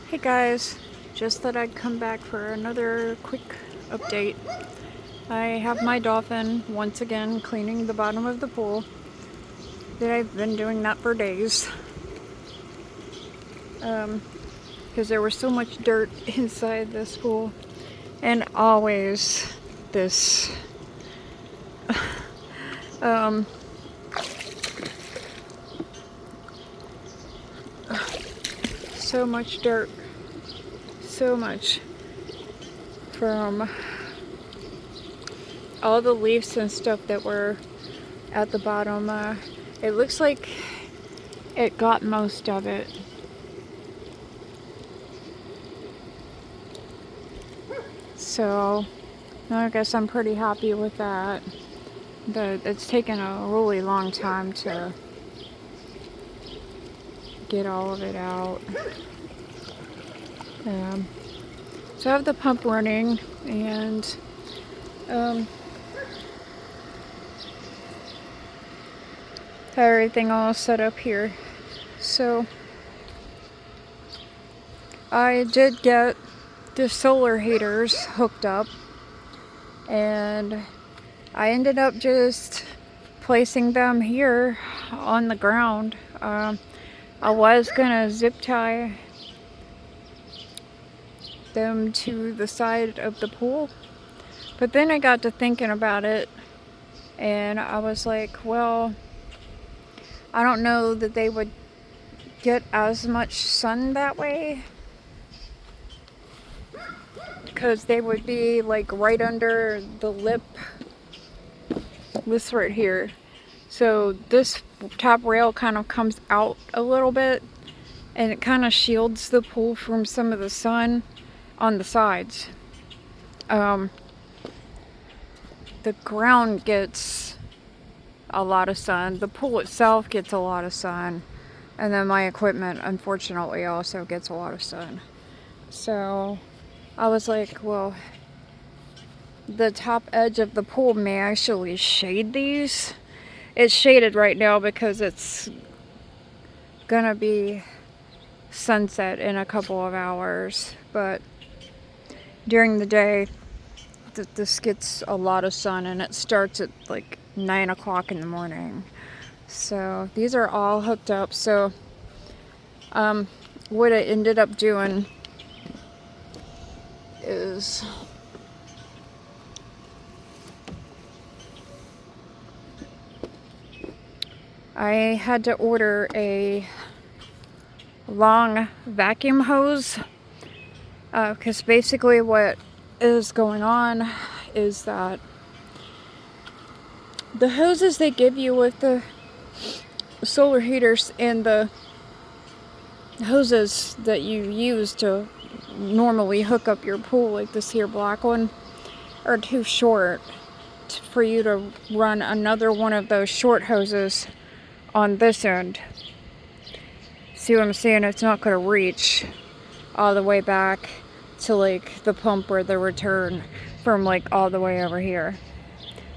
Hey guys, just thought I'd come back for another quick update. I have my dolphin once again cleaning the bottom of the pool. I've been doing that for days. Because there was so much dirt inside this pool. And always this so much dirt. So much from all the leaves and stuff that were at the bottom. It looks like it got most of it. So I guess I'm pretty happy with that. It's taken a really long time to get all of it out. So I have the pump running and have everything all set up here. So I did get the solar heaters hooked up, and I ended up just placing them here on the ground. I was gonna zip tie them to the side of the pool, but then I got to thinking about it, and I was like, well, I don't know that they would get as much sun that way, because they would be like right under the lip, this right here. So this top rail kind of comes out a little bit, and it kind of shields the pool from some of the sun on the sides. The ground gets a lot of sun. The pool itself gets a lot of sun. And then my equipment, unfortunately, also gets a lot of sun. So I was like, well, the top edge of the pool may actually shade these. It's shaded right now because it's gonna be sunset in a couple of hours. But during the day, this gets a lot of sun, and it starts at like 9 o'clock in the morning. So these are all hooked up. So what I ended up doing is I had to order a long vacuum hose, because basically what is going on is that the hoses they give you with the solar heaters and the hoses that you use to normally hook up your pool, like this here black one, are too short for you to run another one of those short hoses on this end. See what I'm saying? It's not going to reach all the way back to like the pump or the return from like all the way over here.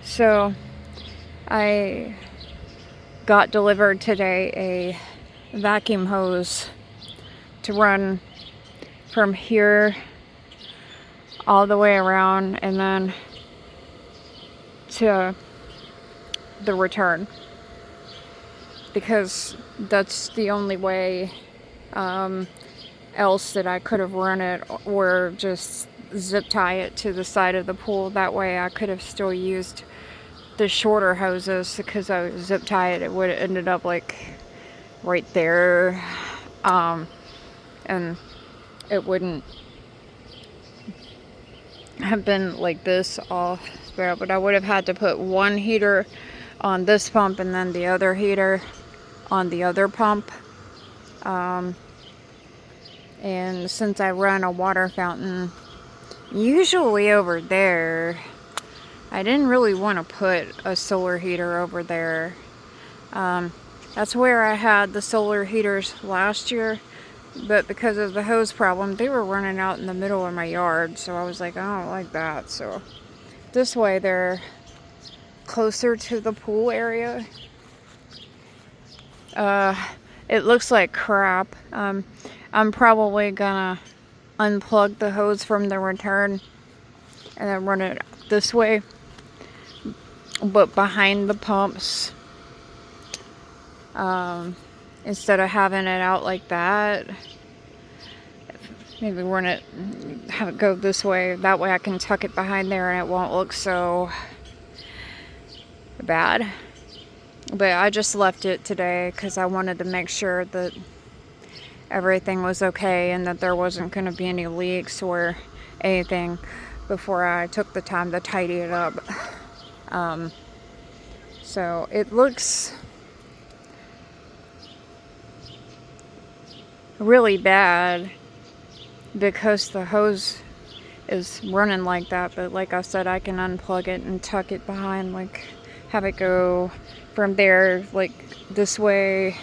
So I got delivered today a vacuum hose to run from here all the way around and then to the return, because that's the only way else that I could have run it, or just zip tie it to the side of the pool. That way I could have still used the shorter hoses, because I would zip tie it, it would have ended up like right there, and it wouldn't have been like this all spread out, but I would have had to put one heater on this pump and then the other heater on the other pump. And since I run a water fountain usually over there, I didn't really want to put a solar heater over there. That's where I had the solar heaters last year, but because of the hose problem, they were running out in the middle of my yard, so I was like, I don't like that. So this way they're closer to the pool area. It looks like crap. I'm probably gonna unplug the hose from the return and then run it this way, but behind the pumps, instead of having it out like that. Maybe run it, have it go this way. That way I can tuck it behind there and it won't look so bad. But I just left it today because I wanted to make sure that everything was okay and that there wasn't going to be any leaks or anything before I took the time to tidy it up. So it looks really bad because the hose is running like that, but like I said, I can unplug it and tuck it behind, like have it go from there like this way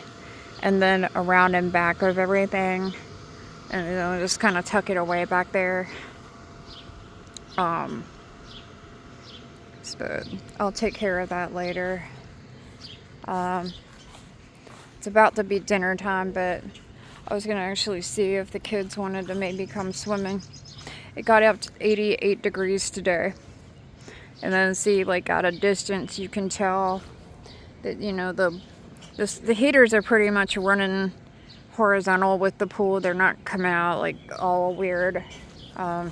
and then around and back of everything, and just kind of tuck it away back there. But I'll take care of that later. It's about to be dinner time, but I was gonna actually see if the kids wanted to maybe come swimming. It got up to 88 degrees today. And then see, like at a distance, you can tell that, the heaters are pretty much running horizontal with the pool. They're not coming out like all weird. And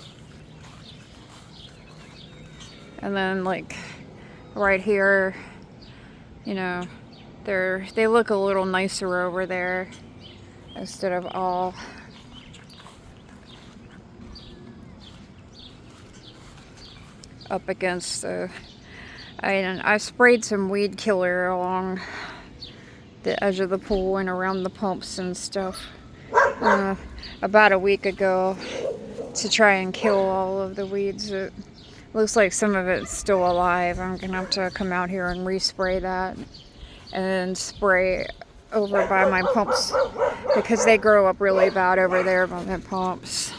then like right here, they look a little nicer over there instead of all up against the. I sprayed some weed killer along the edge of the pool and around the pumps and stuff about a week ago to try and kill all of the weeds. It looks like some of it's still alive. I'm gonna have to come out here and respray that and spray over by my pumps because they grow up really bad over there by the pumps.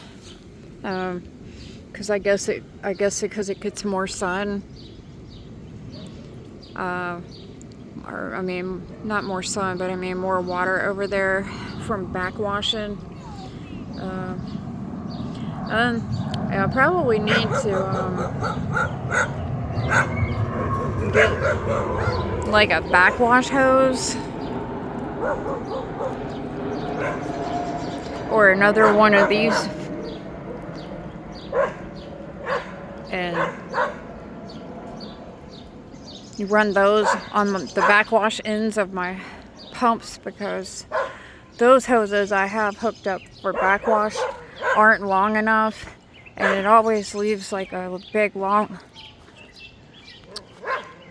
Because I guess because it gets more sun. Not more sun, but more water over there from backwashing. And I probably need to get like a backwash hose or another one of these, and you run those on the backwash ends of my pumps, because those hoses I have hooked up for backwash aren't long enough, and it always leaves like a big long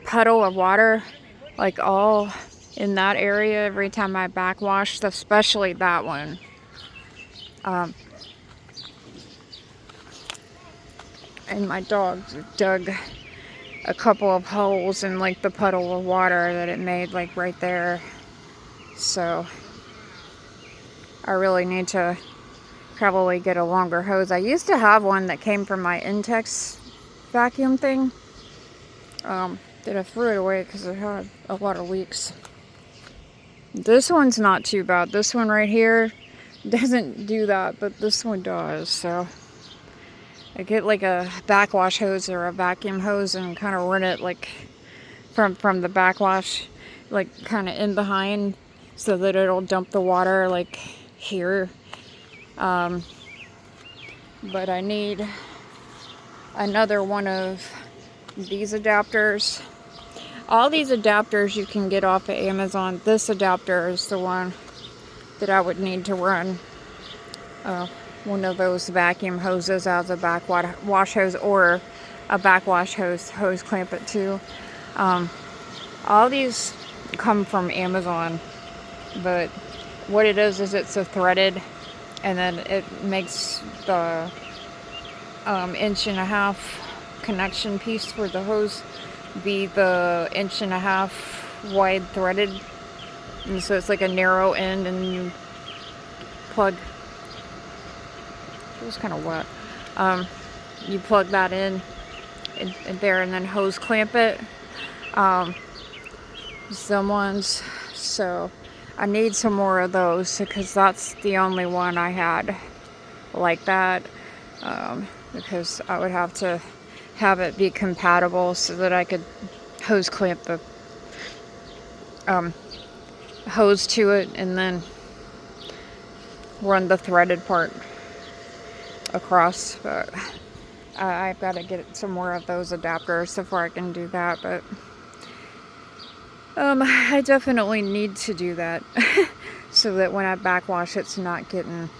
puddle of water like all in that area every time I backwash, especially that one. And my dog dug a couple of holes in like the puddle of water that it made like right there. So I really need to probably get a longer hose. I used to have one that came from my Intex vacuum thing. That I threw it away because it had a lot of leaks. This one's not too bad. This one right here doesn't do that, but this one does. So I get like a backwash hose or a vacuum hose and kind of run it like from the backwash, like kind of in behind, so that it'll dump the water like here. But I need another one of these adapters. All these adapters you can get off of Amazon. This adapter is the one that I would need to run one of those vacuum hoses as a backwash hose, or a backwash hose clamp it too. All these come from Amazon, but what it is it's a threaded, and then it makes the 1.5 connection piece for the hose be the 1.5 wide threaded, and so it's like a narrow end, and you plug. It was kind of wet. You plug that in there, and then hose clamp it. So I need some more of those because that's the only one I had like that. Because I would have to have it be compatible so that I could hose clamp the hose to it and then run the threaded part across. But I've got to get some more of those adapters before I can do that. But I definitely need to do that so that when I backwash, it's not getting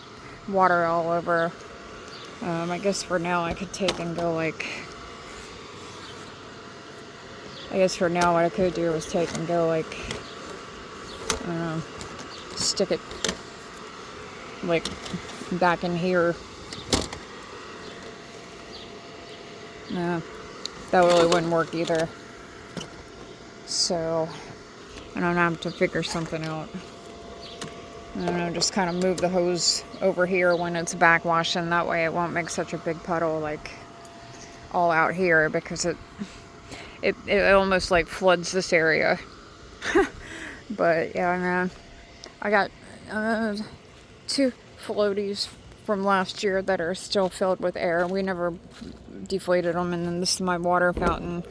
water all over. I guess for now I could take and go like, I guess for now what I could do is take and go like, stick it like back in here. That really wouldn't work either. So I don't have to figure something out. I don't know, just kind of move the hose over here when it's backwashing. That way it won't make such a big puddle like all out here, because it almost like floods this area. But yeah, man, I got 2 floaties from last year that are still filled with air. We never deflated them. And then this is my water fountain.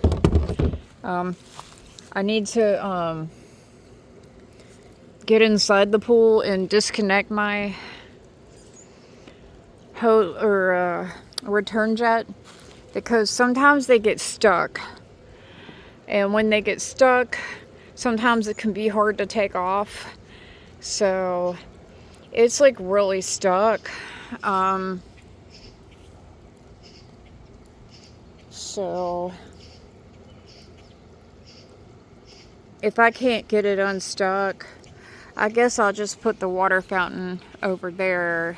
I need to get inside the pool and disconnect my hose or return jet, because sometimes they get stuck, and when they get stuck, sometimes it can be hard to take off. So it's like really stuck. So if I can't get it unstuck, I guess I'll just put the water fountain over there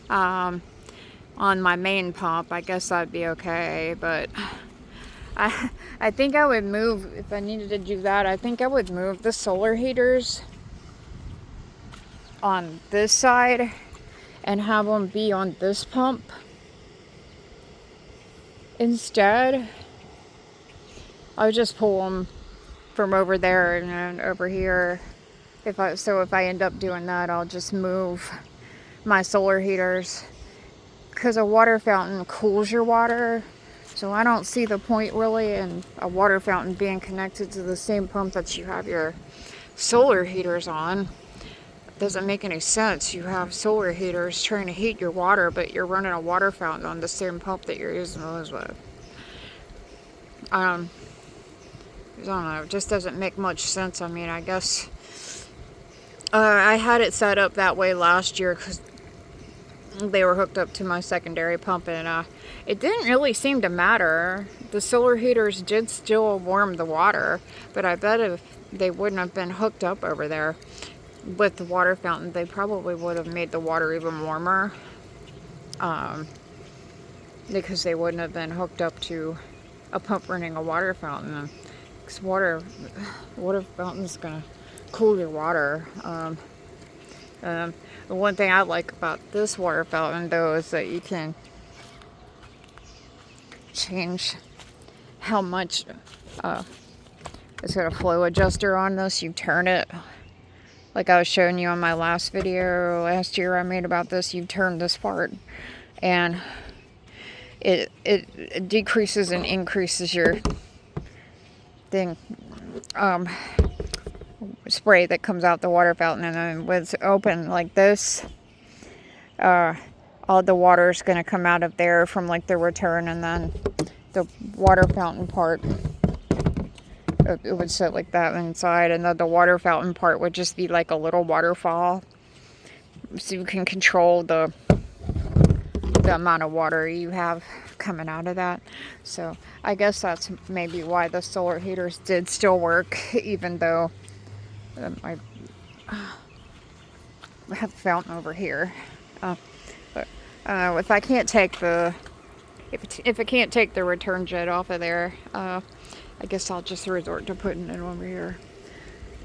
on my main pump. I guess that'd be okay. But I think I would move, if I needed to do that, I think I would move the solar heaters on this side and have them be on this pump instead. I would just pull them from over there and over here. If I end up doing that, I'll just move my solar heaters, because a water fountain cools your water. So I don't see the point really in a water fountain being connected to the same pump that you have your solar heaters on. It doesn't make any sense. You have solar heaters trying to heat your water, but you're running a water fountain on the same pump that you're using those with. I don't know. It just doesn't make much sense. I mean, I guess I had it set up that way last year because they were hooked up to my secondary pump, and it didn't really seem to matter. The solar heaters did still warm the water, but I bet if they wouldn't have been hooked up over there with the water fountain, they probably would have made the water even warmer, because they wouldn't have been hooked up to a pump running a water fountain. Because water fountain's gonna cool your water. The one thing I like about this water fountain, though, is that you can change how much. It's got a flow adjuster on this. You turn it, like I was showing you on my last video last year I made about this. You turn this part, and it decreases and increases your thing. Spray that comes out the water fountain, and then when it's open like this, all the water is going to come out of there from like the return, and then the water fountain part, it would sit like that inside, and then the water fountain part would just be like a little waterfall, so you can control the amount of water you have coming out of that. So I guess that's maybe why the solar heaters did still work, even though I have a fountain over here. But if I can't take if I can't take the return jet off of there, I guess I'll just resort to putting it over here,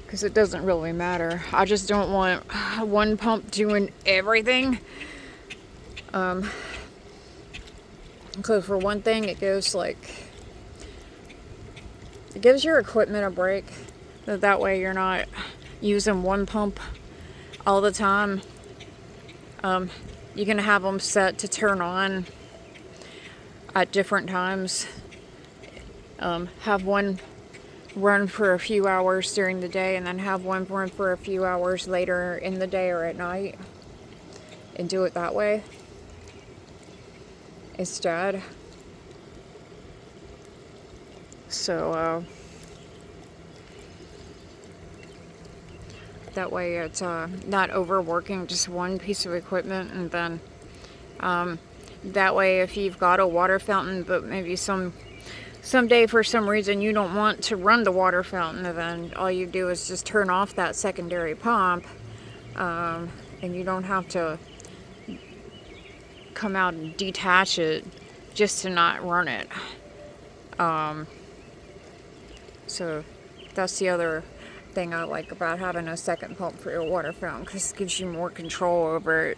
because it doesn't really matter. I just don't want one pump doing everything. Because for one thing, it gives your equipment a break. That way you're not using one pump all the time. You can have them set to turn on at different times. Have one run for a few hours during the day and then have one run for a few hours later in the day or at night, and do it that way instead. So that way it's not overworking just one piece of equipment. And then that way, if you've got a water fountain but maybe someday for some reason you don't want to run the water fountain, then all you do is just turn off that secondary pump, and you don't have to come out and detach it just to not run it. So that's the other thing I like about having a second pump for your water fountain, because it gives you more control over it.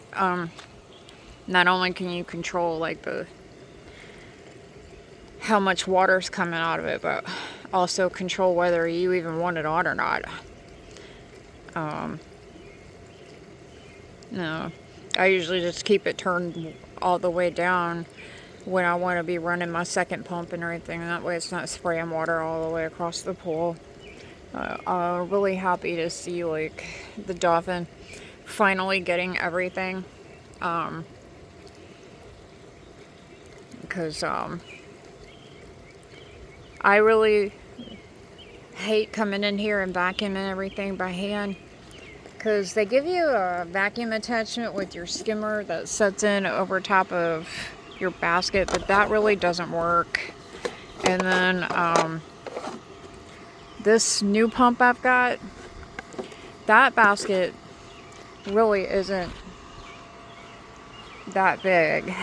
Not only can you control like how much water's coming out of it, but also control whether you even want it on or not. No, I usually just keep it turned all the way down when I want to be running my second pump and everything. That way it's not spraying water all the way across the pool. I'm really happy to see like the dolphin finally getting everything. Because I really hate coming in here and vacuuming everything by hand, because they give you a vacuum attachment with your skimmer that sets in over top of your basket, but that really doesn't work. And then this new pump I've got, that basket really isn't that big,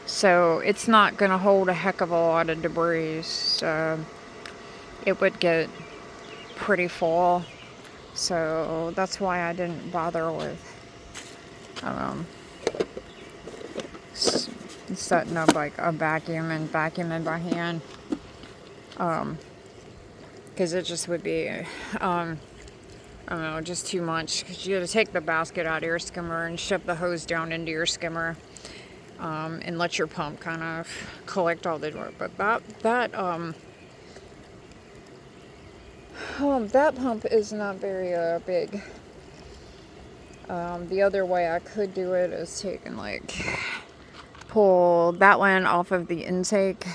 so it's not going to hold a heck of a lot of debris. It would get pretty full, so that's why I didn't bother with setting up like a vacuum and vacuuming by hand, because it just would be I don't know, just too much, because you gotta take the basket out of your skimmer and shove the hose down into your skimmer, and let your pump kind of collect all the work. But that pump is not very big. The other way I could do it is pull that one off of the intake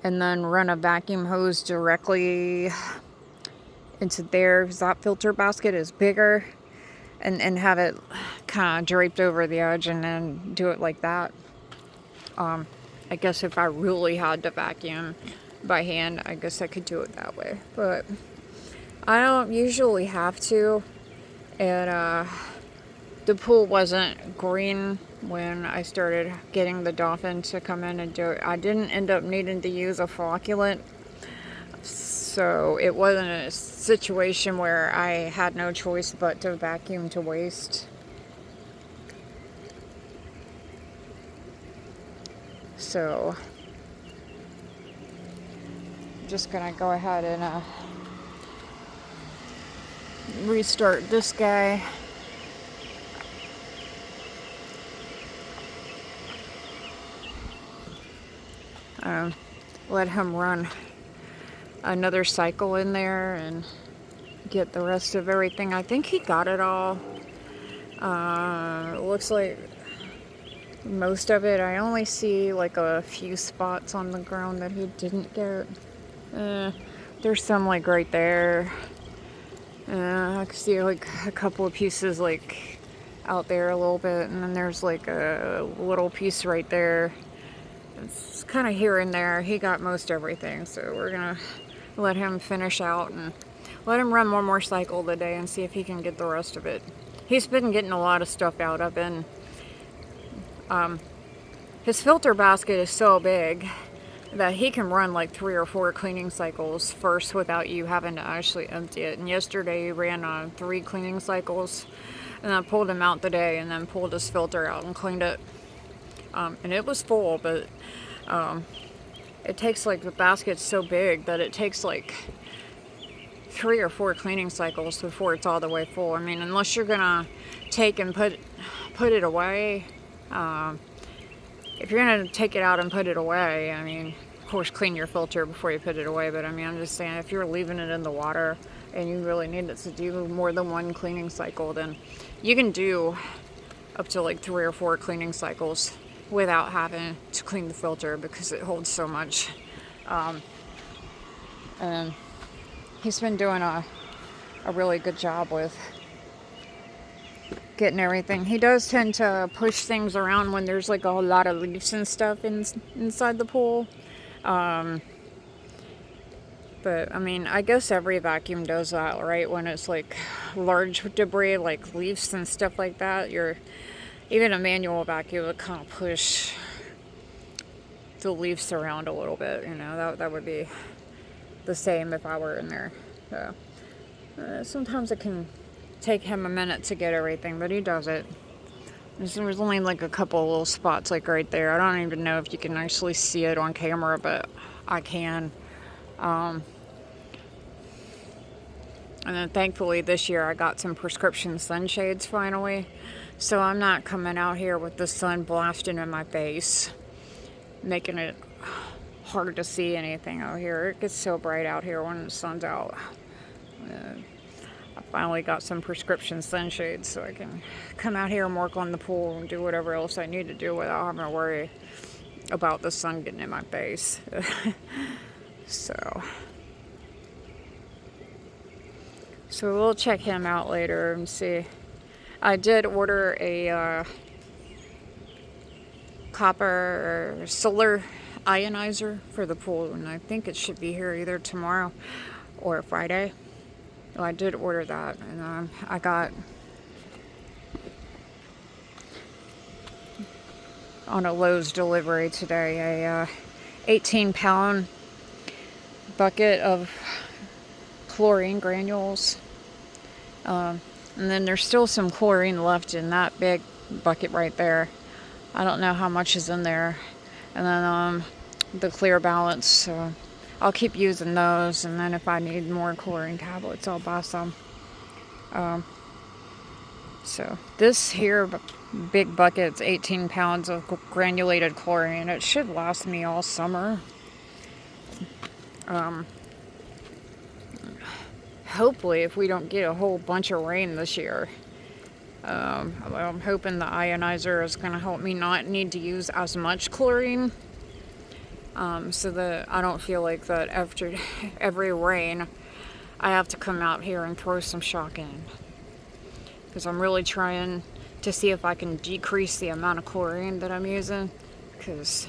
and then run a vacuum hose directly into there, because that filter basket is bigger, and have it kind of draped over the edge, and then do it like that. I guess if I really had to vacuum by hand, I guess I could do it that way, but I don't usually have to. And the pool wasn't green when I started getting the dolphin to come in and do it. I didn't end up needing to use a flocculant, so it wasn't a situation where I had no choice but to vacuum to waste. So I'm just gonna go ahead and restart this guy. Let him run another cycle in there and get the rest of everything. I think he got it all. It looks like most of it. I only see like a few spots on the ground that he didn't get. There's some like right there. I can see like a couple of pieces like out there a little bit, and then there's like a little piece right there. It's kind of here and there. He got most everything, so we're gonna let him finish out and let him run one more cycle today and see if he can get the rest of it. He's been getting a lot of stuff out. His filter basket is so big that he can run like 3 or 4 cleaning cycles first without you having to actually empty it. And yesterday he ran 3 cleaning cycles, and I pulled him out today and then pulled his filter out and cleaned it. And it was full, but it takes like, the basket's so big that it takes like 3 or 4 cleaning cycles before it's all the way full. I mean, unless you're gonna take and put it away. If you're gonna take it out and put it away, I mean, of course, clean your filter before you put it away. But I mean, I'm just saying, if you're leaving it in the water and you really need it to do more than 1 cleaning cycle, then you can do up to like 3 or 4 cleaning cycles without having to clean the filter, because it holds so much. And he's been doing a really good job with getting everything. He does tend to push things around when there's like a lot of leaves and stuff inside the pool. But I mean, I guess every vacuum does that, right? When it's like large debris, like leaves and stuff like that, even a manual vacuum would kind of push the leaves around a little bit. You know, that would be the same if I were in there. So sometimes it can take him a minute to get everything, but he does it. There's only like a couple little spots like right there. I don't even know if you can actually see it on camera, but I can. And then thankfully this year I got some prescription sunshades finally. So I'm not coming out here with the sun blasting in my face, making it hard to see anything out here. It gets so bright out here when the sun's out. I finally got some prescription sunshades so I can come out here and work on the pool and do whatever else I need to do without having to worry about the sun getting in my face. So we'll check him out later and see. I did order a copper or solar ionizer for the pool, and I think it should be here either tomorrow or Friday. Well, I did order that, and I got on a Lowe's delivery today a 18-pound bucket of chlorine granules, and then there's still some chlorine left in that big bucket right there. I don't know how much is in there. And then the clear balance, so I'll keep using those, and then if I need more chlorine tablets, I'll buy some. So this here big bucket's 18 pounds of granulated chlorine. It should last me all summer. Hopefully, if we don't get a whole bunch of rain this year. I'm hoping the ionizer is going to help me not need to use as much chlorine, so that I don't feel like that after every rain I have to come out here and throw some shock in, because I'm really trying to see if I can decrease the amount of chlorine that I'm using, because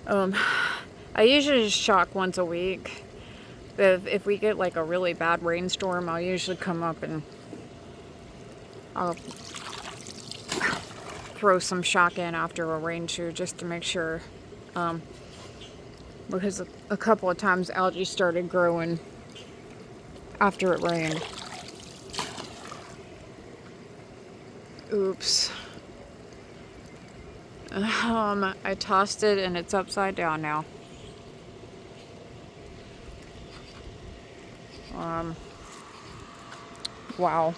I usually just shock once a week. But if we get like a really bad rainstorm, I'll usually come up and I'll throw some shock in after a rain shoe just to make sure, because a couple of times algae started growing after it rained. Oops. I tossed it and it's upside down now. Wow.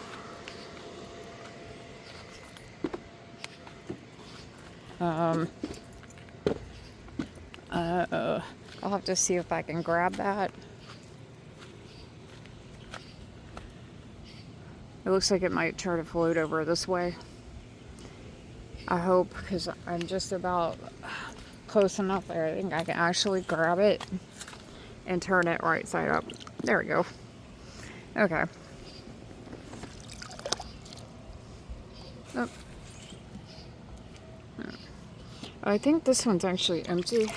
I'll have to see if I can grab that. It looks like it might try to float over this way. I hope, because I'm just about close enough there. I think I can actually grab it and turn it right side up. There we go. Okay. Oh. I think this one's actually empty.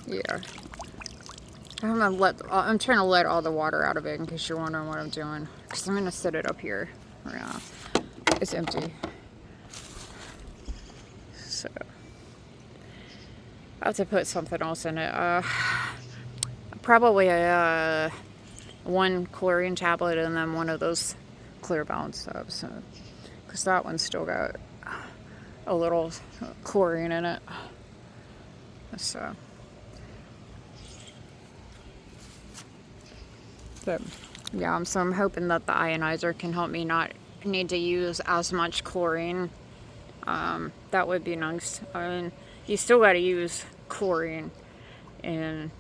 Yeah. I'm trying to let all the water out of it in case you're wondering what I'm doing. Because I'm going to set it up here. Yeah. It's empty. So. I have to put something else in it. Probably a one chlorine tablet and then one of those clear balance subs. Because that one's still got a little chlorine in it. So, yeah, so I'm hoping that the ionizer can help me not need to use as much chlorine. That would be nice. I mean, you still got to use chlorine, and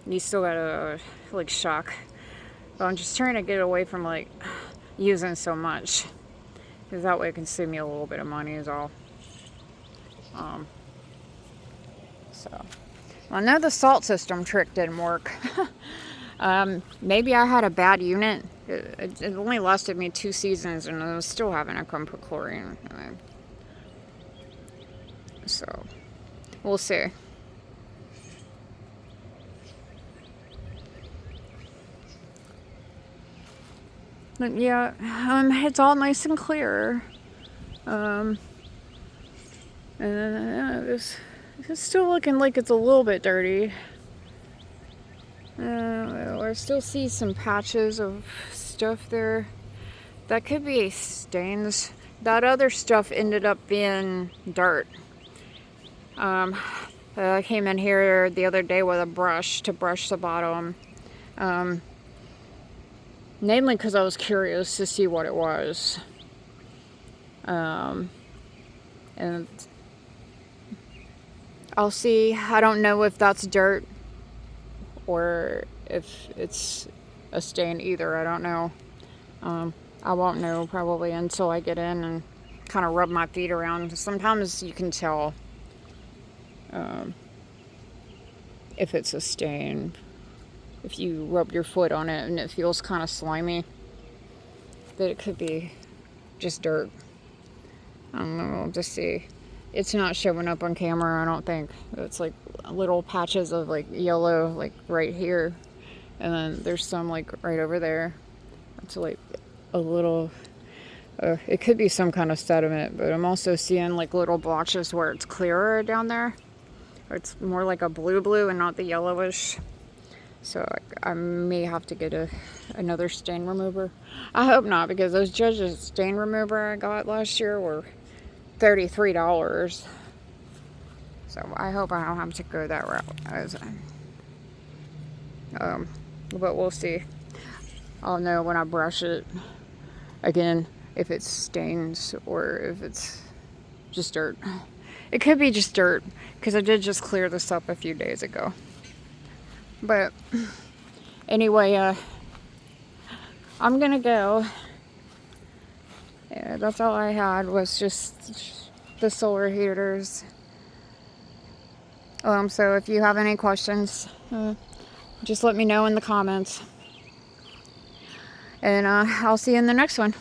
you still got to like shock. But I'm just trying to get away from like using so much, because that way it can save me a little bit of money is all. So I know the salt system trick didn't work. Maybe I had a bad unit. It only lasted me 2 seasons, and I was still having to come put chlorine. So we'll see. But yeah, it's all nice and clear. And it's still looking like it's a little bit dirty. I still see some patches of stuff there. That could be stains. That other stuff ended up being dirt. I came in here the other day with a brush to brush the bottom. Mainly because I was curious to see what it was. And I'll see. I don't know if that's dirt or if it's a stain either. I don't know. I won't know probably until I get in and kind of rub my feet around. Sometimes you can tell if it's a stain if you rub your foot on it and it feels kind of slimy, that it could be just dirt. I don't know, we'll just see. It's not showing up on camera, I don't think. It's like little patches of like yellow, like right here. And then there's some like right over there. It's like a little, it could be some kind of sediment, but I'm also seeing like little blotches where it's clearer down there. Or it's more like a blue and not the yellowish. So I may have to get another stain remover. I hope not, because those Judge's stain remover I got last year were $33. So I hope I don't have to go that route. But we'll see. I'll know when I brush it again if it's stains or if it's just dirt. It could be just dirt, because I did just clear this up a few days ago. But anyway, I'm gonna go. Yeah, that's all I had was just the solar heaters. So if you have any questions, just let me know in the comments. And I'll see you in the next one.